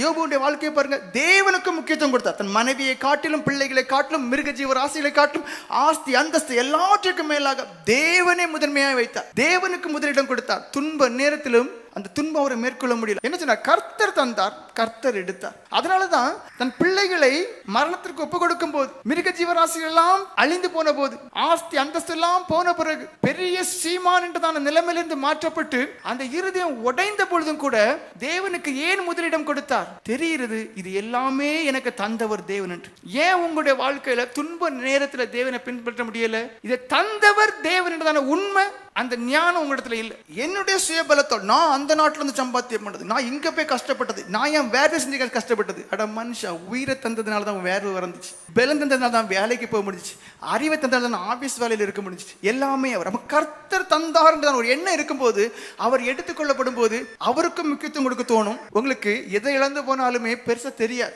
யோபுடைய வாழ்க்கையை பாருங்க, தேவனுக்கு முக்கியத்துவம் கொடுத்தார். தன் மனைவியை காட்டிலும், பிள்ளைகளை காட்டிலும், மிருக ஜீவ ராசிகளை காட்டிலும், ஆஸ்தி அந்தஸ்து எல்லாவற்றுக்கும் மேலாக தேவனே முதன்மையாக வைத்தார். தேவனுக்கு முதலிடம் கொடுத்தார். துன்ப நேரத்திலும் அந்த துன்பம் அவரை மேற்கொள்ள முடியல. என்ன சொன்னார்? கர்த்தர் தந்தார், கர்த்தர் எடுத்தார். அதனாலதான் தன் பிள்ளைகளை மரணத்திற்கு ஒப்பு கொடுக்கும் போது, மிருக ஜீவராசிகள் எல்லாம் அழிந்து போன போது, ஆஸ்தி அந்தஸ்து எல்லாம் போன பிறகு, பெரிய சீமான் என்றதான நிலைமையிலிருந்து மாற்றப்பட்டு அந்த இருதயம் உடைந்த பொழுதும் கூட தேவனுக்கு ஏன் முதலிடம் கொடுத்தார்? தெரிகிறது, இது எல்லாமே எனக்கு தந்தவர் தேவன் என்று. ஏன் உங்களுடைய வாழ்க்கையில துன்ப நேரத்துல தேவனை பின்பற்ற முடியல? இதை தந்தவர் தேவன் என்றதான உண்மை, அந்த ஞானம் உங்களிடத்துல இல்லை. என்னுடைய சுயபலத்தோடு நான் அந்த நாட்டுல இருந்து சம்பாத்தியம் பண்ணது, நான் இங்க போய் கஷ்டப்பட்டது, நான் ஏன் வேலை செஞ்சு கஷ்டப்பட்டது. அட மனுஷா, உயிரை தந்ததுனால தான் வேர்வை வந்துச்சு, பலம் தந்ததுனால தான் வேலைக்கு போக முடிஞ்சிச்சு, அறிவை தந்ததுனால தான் ஆபீஸ் வேலையில் இருக்க முடிஞ்சிச்சு. எல்லாமே அவர். நம்ம கர்த்தர் தந்தார் ஒரு எண்ணம் இருக்கும்போது, அவர் எடுத்துக்கொள்ளப்படும் போது அவருக்கும் முக்கியத்துவம் கொடுக்க தோணும். உங்களுக்கு எதை இழந்து போனாலுமே பெருசா தெரியாது.